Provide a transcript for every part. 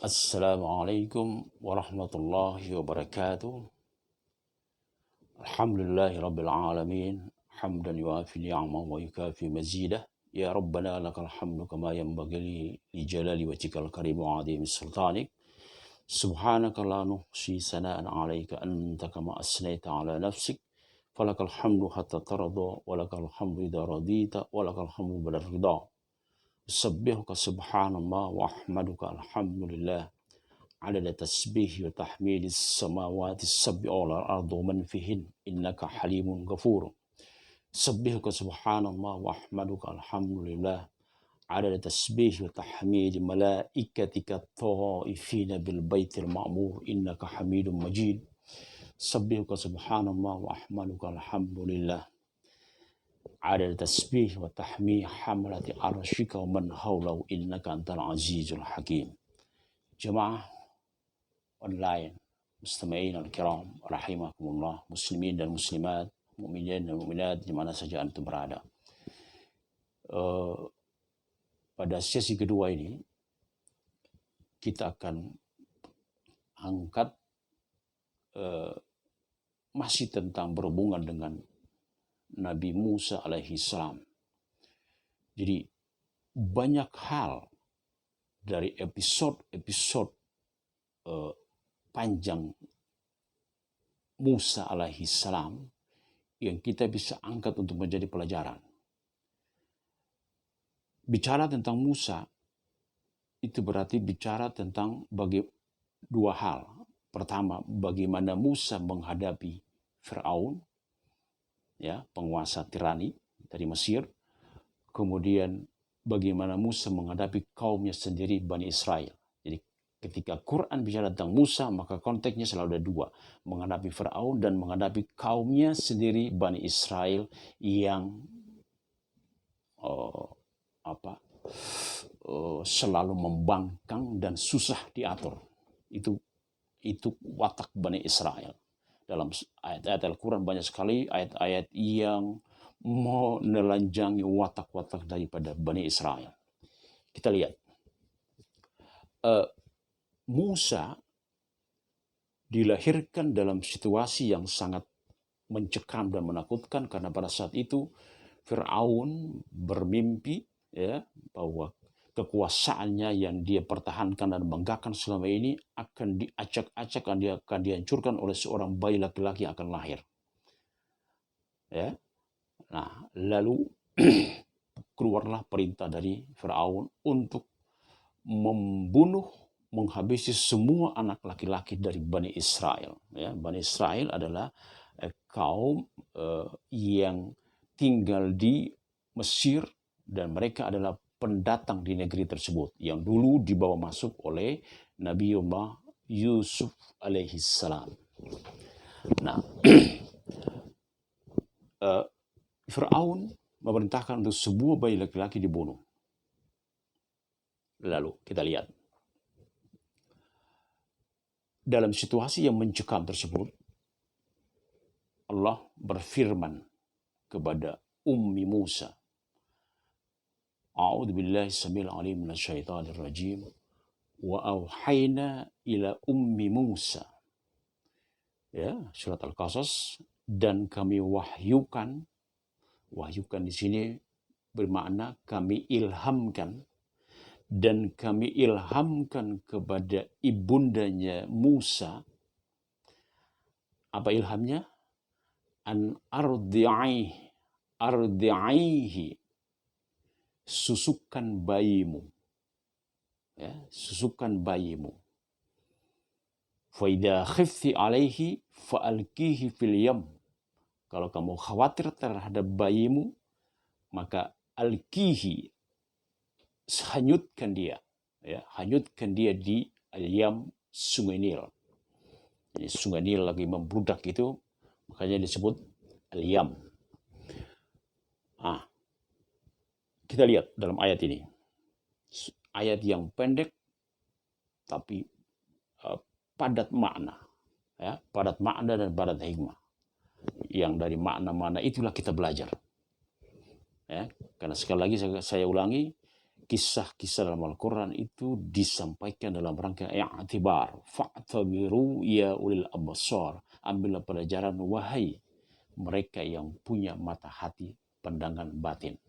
Assalamualaikum warahmatullahi wabarakatuh. Alhamdulillahi rabbil alamin. Hamdan yuafi ni'amahu wa yukafi mazidah. Ya Rabbana lakal hamdu kama yanbaghi li jalali wajhikal karim wa azimi sultanik. Subhanaka la nuhsi sana'an 'alaika anta kama asnaita 'ala nafsik. Falakal hamdu hatta tarda wa lakal hamdu idza radita wa lakal hamdu ba'da ridha. Usabbihuka subhanallah wa ahmaduka alhamdulillah. عدد تسبيح وتحميد السماوات السبع والأرض ومن فيهن إنك حليم غفور سبحك سبحان الله وأحمدك الحمد لله عدد تسبيح وتحميد ملائكتك الطائفين بالبيت المعمور إنك حميد مجيد سبحك سبحان الله وأحمدك الحمد لله عدد تسبيح وتحميد حملة عرشك ومن حوله إنك أنت العزيز الحكيم جماعة online mustami'in al-kiram rahimakumullah, muslimin dan muslimat, mukminin dan mukminat di mana saja antum berada. Pada sesi kedua ini kita akan angkat masih tentang berhubungan dengan Nabi Musa alaihi salam. Jadi banyak hal dari episode panjang Musa alaihi salam yang kita bisa angkat untuk menjadi pelajaran. Bicara tentang Musa itu berarti bicara tentang dua hal. Pertama, bagaimana Musa menghadapi Firaun, ya, penguasa tirani dari Mesir. Kemudian bagaimana Musa menghadapi kaumnya sendiri, Bani Israel. Jadi ketika Quran bicara tentang Musa, maka konteksnya selalu ada dua. Menghadapi Firaun dan menghadapi kaumnya sendiri, Bani Israel, yang selalu membangkang dan susah diatur. Itu watak Bani Israel. Dalam ayat-ayat Al-Quran banyak sekali ayat-ayat yang menelanjangi watak-watak daripada Bani Israel. Kita lihat. Musa dilahirkan dalam situasi yang sangat mencekam dan menakutkan karena pada saat itu Firaun bermimpi, ya, bahwa kekuasaannya yang dia pertahankan dan banggakan selama ini akan diacak-acak, akan dihancurkan oleh seorang bayi laki-laki yang akan lahir. Ya. Nah, lalu keluarlah perintah dari Firaun untuk menghabisi semua anak laki-laki dari Bani Israel. Ya, Bani Israel adalah kaum yang tinggal di Mesir dan mereka adalah pendatang di negeri tersebut yang dulu dibawa masuk oleh Nabiullah Yusuf alaihi salam. Nah, Firaun memerintahkan untuk sebuah bayi laki-laki dibunuh. Lalu kita lihat. Dalam situasi yang mencekam tersebut, Allah berfirman kepada Ummi Musa, A'udzu billahi samil alim minasyaitonir rajim wa auhayna ila ummi Musa. Ya, surat Al-Qasas, dan kami wahyukan di sini bermakna kami ilhamkan, dan kami ilhamkan kepada ibundanya Musa. Apa ilhamnya? An ardi'ihi, susukan bayimu. Ya, susukan bayimu. Fa idza khifti alaihi fa'alqihi fil yam. Kalau kamu khawatir terhadap bayimu, maka alqihi, hanyutkan dia, ya, hanyutkan dia di al-yam, sungai Nil. Jadi sungai Nil lagi membludak itu, makanya disebut al-yam. Kita lihat dalam ayat ini, ayat yang pendek tapi padat makna, ya, padat makna dan padat hikmah. Yang dari makna-makna itulah kita belajar. Ya, karena sekali lagi saya ulangi, kisah-kisah dalam Al-Quran itu disampaikan dalam rangka i'tibar. Fa'tabiru ya ulil absar. Ambillah pelajaran wahai mereka yang punya mata hati, pandangan batin.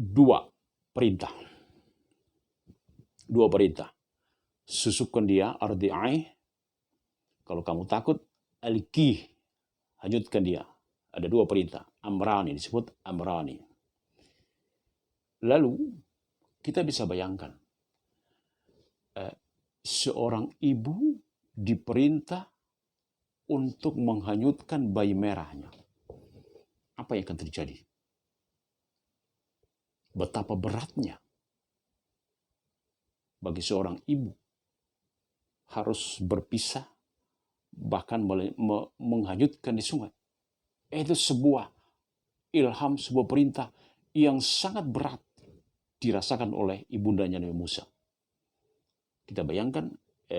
Dua perintah. Susupkan dia, ardi'ai. Kalau kamu takut, alqih. Hanyutkan dia. Ada dua perintah. Amrani, disebut amrani. Lalu, kita bisa bayangkan. Seorang ibu diperintah untuk menghanyutkan bayi merahnya. Apa yang akan terjadi? Betapa beratnya bagi seorang ibu harus berpisah, bahkan menghanyutkan di sungai. Itu sebuah ilham, sebuah perintah yang sangat berat dirasakan oleh ibundanya Nabi Musa. Kita bayangkan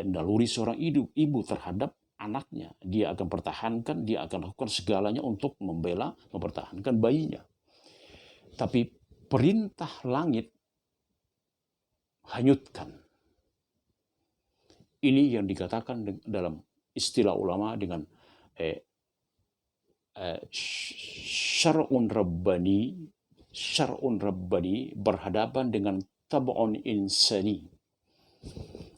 naluri seorang ibu terhadap anaknya. Dia akan pertahankan, dia akan lakukan segalanya untuk membela, mempertahankan bayinya. Tapi perintah langit hanyutkan. Ini yang dikatakan dalam istilah ulama dengan syar'un rabbani berhadapan dengan tab'un insani.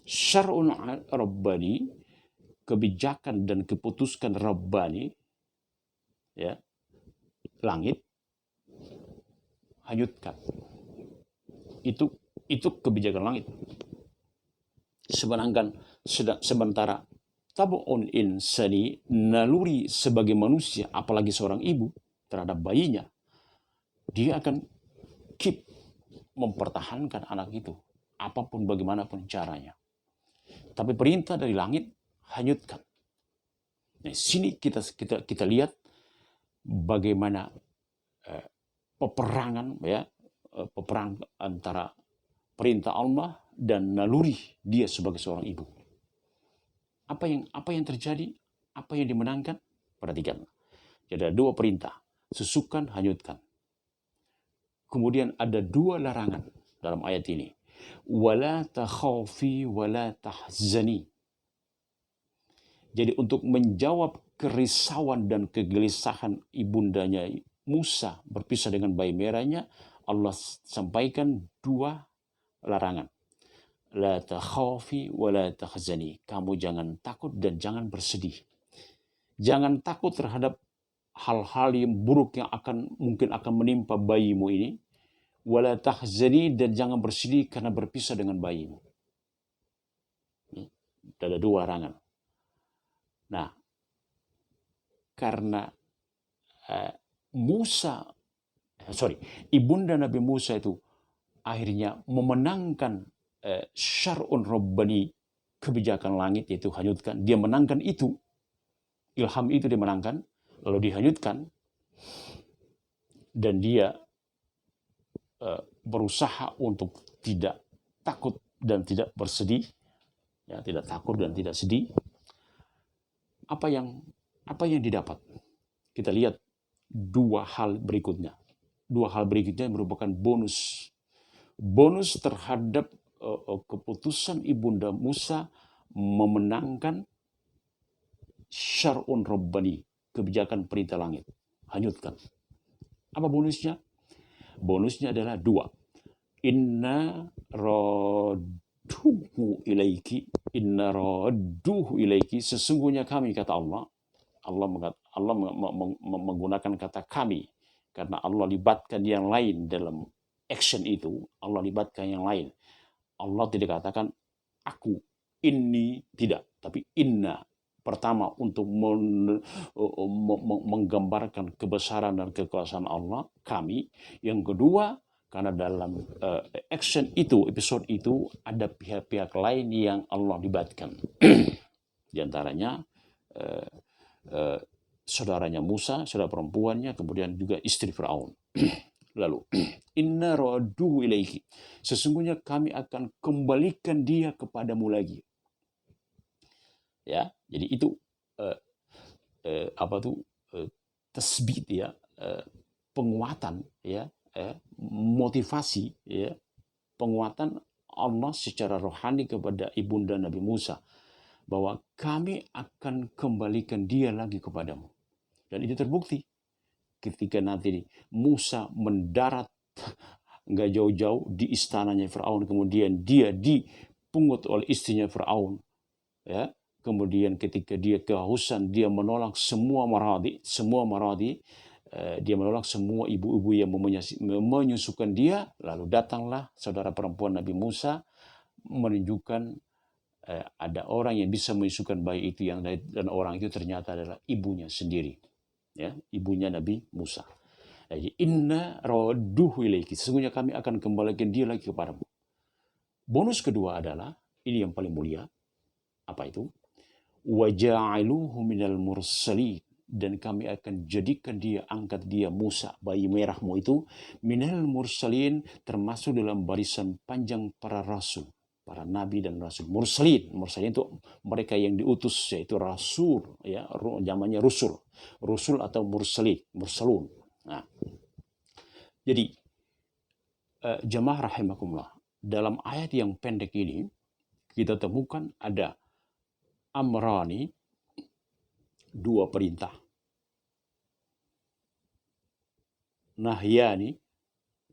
Syar'un rabbani, kebijakan dan keputusan rabbani, ya, langit hanyutkan. Itu kebijakan langit. Sementara tab'un insani, naluri sebagai manusia, apalagi seorang ibu terhadap bayinya, dia akan keep mempertahankan anak itu, apapun bagaimanapun caranya. Tapi perintah dari langit hanyutkan. Nah, sini kita lihat bagaimana peperangan, ya, peperang antara perintah Allah dan naluri dia sebagai seorang ibu. Apa yang terjadi? Apa yang dimenangkan? Perhatikan. Jadi ada dua perintah, susukan, hanyutkan. Kemudian ada dua larangan dalam ayat ini. Wala takhafi wala tahzani. Jadi untuk menjawab kerisauan dan kegelisahan ibundanya Musa berpisah dengan bayi merahnya, Allah sampaikan dua larangan. La takhafi wa la tahzani. Kamu jangan takut dan jangan bersedih. Jangan takut terhadap hal-hal yang buruk yang mungkin akan menimpa bayimu ini. Wa la tahzani, dan jangan bersedih karena berpisah dengan bayimu. Ada dua larangan. Nah, karena ibunda Nabi Musa itu akhirnya memenangkan syar'un rabbani, kebijakan langit, yaitu hanyutkan. Dia menangkan itu, ilham itu dia menangkan, lalu dihanyutkan, dan dia berusaha untuk tidak takut dan tidak bersedih, ya, tidak takut dan tidak sedih. Apa yang didapat? Kita lihat dua hal berikutnya. Dua hal berikutnya merupakan bonus terhadap keputusan ibunda Musa memenangkan syar'un rabbani, kebijakan perintah langit. Hanyutkan. Apa bonusnya? Bonusnya adalah dua. Inna radduhu ilaiki, sesungguhnya kami, kata Allah. Allah menggunakan kata kami karena Allah libatkan yang lain dalam action itu. Allah libatkan yang lain. Allah tidak katakan aku, ini tidak, tapi inna. Pertama, untuk menggambarkan kebesaran dan kekuasaan Allah, kami. Yang kedua, karena dalam action itu, episode itu, ada pihak-pihak lain yang Allah libatkan. Di antaranya saudaranya Musa, saudara perempuannya, kemudian juga istri Firaun. Lalu, inna radduhu ilaiki, sesungguhnya kami akan kembalikan dia kepadamu lagi. Ya, jadi itu tasbih, ya, penguatan, ya, motivasi, ya, penguatan Allah secara rohani kepada ibunda Nabi Musa, bahwa kami akan kembalikan dia lagi kepadamu. Dan itu terbukti ketika nanti Musa mendarat nggak jauh-jauh di istananya Firaun, kemudian dia dipungut oleh istrinya Firaun, ya. Kemudian ketika dia kehausan, dia menolak semua maradi, dia menolak semua ibu-ibu yang menyusukan dia. Lalu datanglah saudara perempuan Nabi Musa menunjukkan ada orang yang bisa menyusukan bayi itu, dan orang itu ternyata adalah ibunya sendiri, ya, ibunya Nabi Musa. Jadi inna raduhu ilaiki, sesungguhnya kami akan kembalikan dia lagi kepadamu. Bonus kedua adalah, ini yang paling mulia, apa itu? Waja'aluhu minal mursalin, dan kami akan jadikan dia, angkat dia Musa, bayi merahmu itu, minal mursalin, termasuk dalam barisan panjang para rasul, para nabi dan rasul. Mursalin itu mereka yang diutus, yaitu rasul, ya, namanya rusul atau mursalun. Nah, jadi jamaah rahimakumullah, dalam ayat yang pendek ini kita temukan ada amrani, dua perintah, nahyani,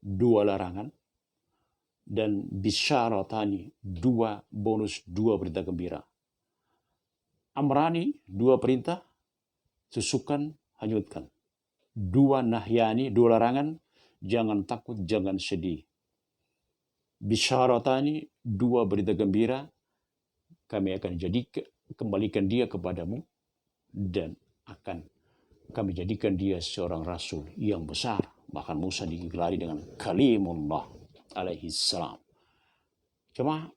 dua larangan, dan bisyaratani, dua bonus, dua berita gembira. Amrani, dua perintah, susukan, hanyutkan. Dua nahyani, dua larangan, jangan takut, jangan sedih. Bisyaratani, dua berita gembira, kami akan kembalikan dia kepadamu, dan akan kami jadikan dia seorang rasul yang besar. Bahkan Musa digelari dengan kalimullah alaihi salam. Cuma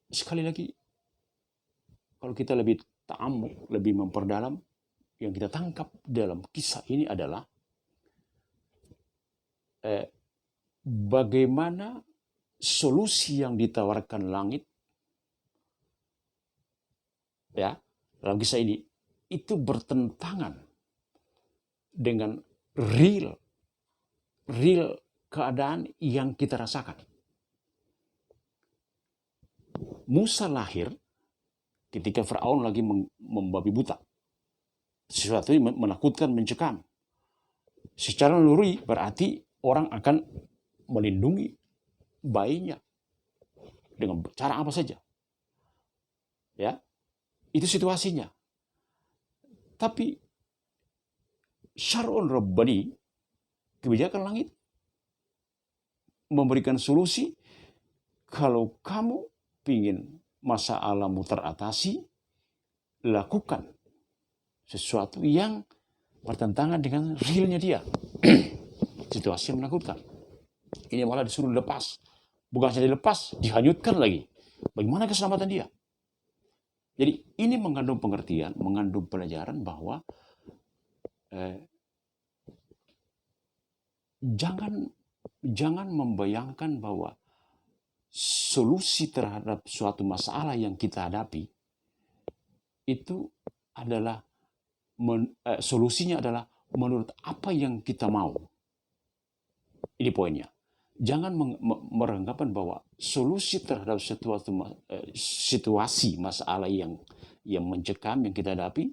sekali lagi, kalau kita lebih ta'ammuk, lebih memperdalam, yang kita tangkap dalam kisah ini adalah bagaimana solusi yang ditawarkan langit, ya, dalam kisah ini itu bertentangan dengan real keadaan yang kita rasakan. Musa lahir ketika Firaun lagi membabi buta, sesuatu yang menakutkan, mencekam. Secara naluri berarti orang akan melindungi bayinya dengan cara apa saja, ya, itu situasinya. Tapi syar'un rabbani, kebijakan langit, memberikan solusi. Kalau kamu ingin masalahmu teratasi, lakukan sesuatu yang bertentangan dengan realnya dia. Situasi yang menakutkan. Ini malah disuruh lepas. Bukan saja dilepas, dihanyutkan lagi. Bagaimana keselamatan dia? Jadi ini mengandung pengertian, mengandung pelajaran bahwa jangan membayangkan bahwa solusi terhadap suatu masalah yang kita hadapi itu adalah solusinya adalah menurut apa yang kita mau. Ini poinnya. Jangan meranggapan bahwa solusi terhadap situasi masalah yang mencekam yang kita hadapi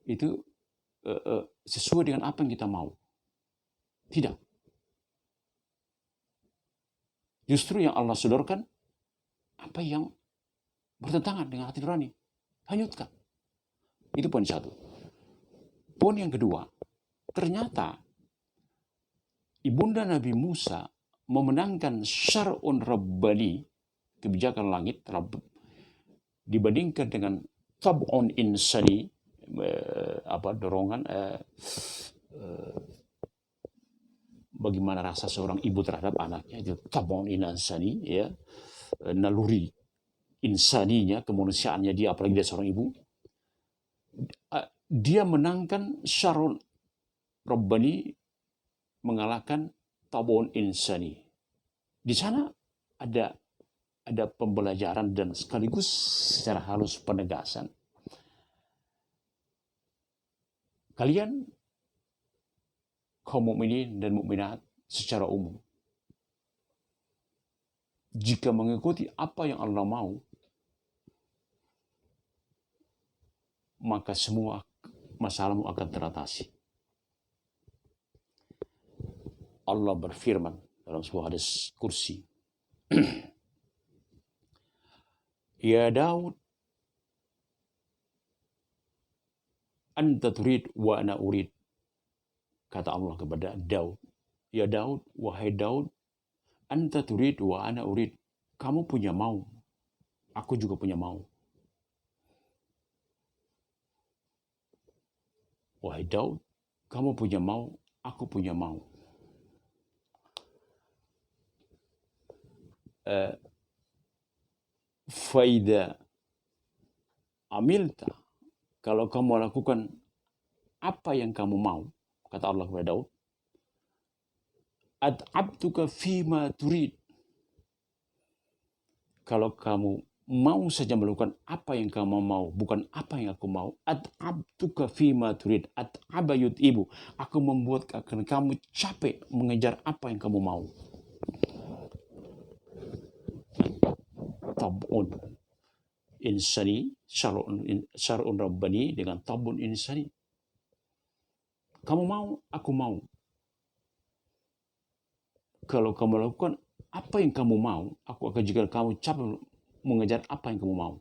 itu sesuai dengan apa yang kita mau. Tidak. Justru yang Allah sodorkan apa yang bertentangan dengan hati nurani, hanyutkan. Itu poin satu. Poin yang kedua, ternyata ibunda Nabi Musa memenangkan syar'un rabbani, kebijakan langit, dibandingkan dengan tab'un insani, dorongan, bagaimana rasa seorang ibu terhadap anaknya, itu tab'un insani, ya, naluri insaninya, kemanusiaannya dia, apalagi dia seorang ibu. Dia menangkan syar'un rabbani, mengalahkan tab'un insani. Di sana ada pembelajaran dan sekaligus secara halus penegasan. Kalian kaum mukminin dan mukminat secara umum. Jika mengikuti apa yang Allah mau, maka semua masalahmu akan teratasi. Allah berfirman dalam sebuah hadis kursi, Ya Daud, anta turid wa ana urid. Kata Allah kepada Daud, Ya Daud, wahai Daud, anta turid wa ana urid. Kamu punya mau, aku juga punya mau. Wahai Daud, kamu punya mau, aku punya mau. Faida amilta, kalau kamu lakukan apa yang kamu mau, kata Allah kepada Daud, ad'abtuka fima turid. Kalau kamu mau saja melakukan apa yang kamu mau, bukan apa yang aku mau, ad'abtuka fima turid, ad'aba yud'ibu, aku membuat kamu capek mengejar apa yang kamu mau. Tab'un insani, syar'un rabbani dengan tab'un insani. Kamu mau, aku mau. Kalau kamu lakukan apa yang kamu mau, aku akan jadikan kamu capek mengejar apa yang kamu mau.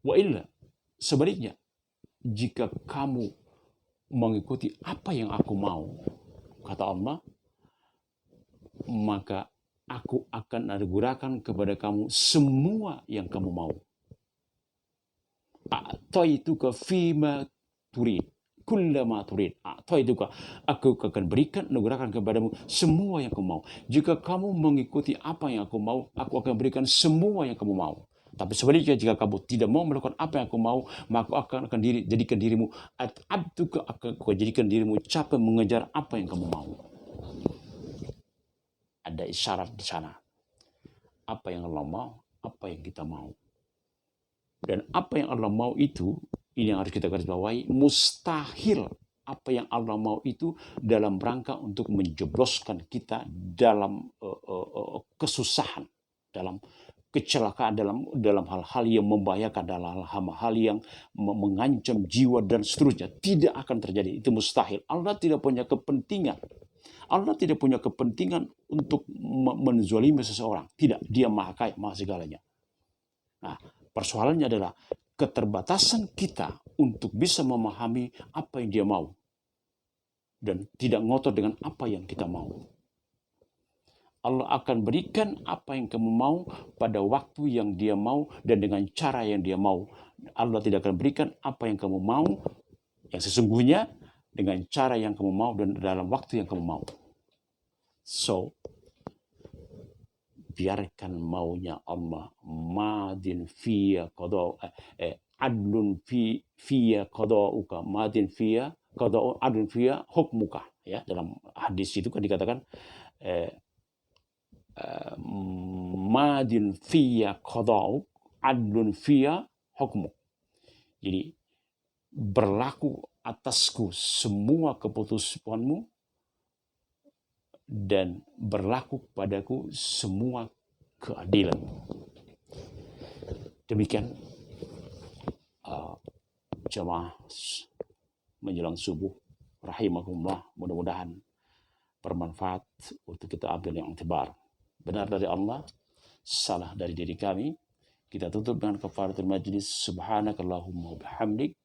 Wa illa, sebaliknya, jika kamu mengikuti apa yang aku mau, kata Allah, maka aku akan anugerahkan kepada kamu semua yang kamu mau. A'taituka fima turid, kullama turid. A'taituka, aku akan berikan, anugerahkan kepadamu semua yang kamu mau. Jika kamu mengikuti apa yang aku mau, aku akan berikan semua yang kamu mau. Tapi sebaliknya, jika kamu tidak mau melakukan apa yang aku mau, maka aku akan jadikan dirimu at'abtuka, aku jadikan dirimu capek mengejar apa yang kamu mau. Ada isyarat di sana. Apa yang Allah mau, apa yang kita mau. Dan apa yang Allah mau itu, ini yang harus kita garis bawahi, mustahil apa yang Allah mau itu dalam rangka untuk menjebloskan kita dalam kesusahan, dalam kecelakaan, dalam hal-hal yang membahayakan, dalam hal-hal yang mengancam jiwa dan seterusnya. Tidak akan terjadi, itu mustahil. Allah tidak punya kepentingan. Allah tidak punya kepentingan untuk menzalimi seseorang. Tidak, dia maha kaya, maha segalanya. Nah, persoalannya adalah keterbatasan kita untuk bisa memahami apa yang dia mau dan tidak ngotot dengan apa yang kita mau. Allah akan berikan apa yang kamu mau pada waktu yang dia mau dan dengan cara yang dia mau. Allah tidak akan berikan apa yang kamu mau yang sesungguhnya dengan cara yang kamu mau dan dalam waktu yang kamu mau. So, biarkan maunya Allah, madin fiya qada, adlun fiya qada'uka, madin fiya qada'u, adlun fiya hukmuka. Ya, dalam hadis itu kan dikatakan madin fiya qada'uk, adlun fiya hukmuk. Jadi berlaku atasku semua keputusanmu dan berlaku padaku semua keadilan. Demikian jamaah menjelang subuh rahimahumullah, mudah-mudahan bermanfaat untuk kita ambil yang tibar. Benar dari Allah, salah dari diri kami. Kita tutup dengan kafaratul majlis. Subhanakallahumma bihamdik,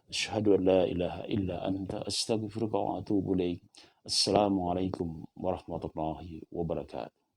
asyhadu an la ilaha illa anta, astaghfiruka wa atubu ilaik. Assalamualaikum warahmatullahi wabarakatuh.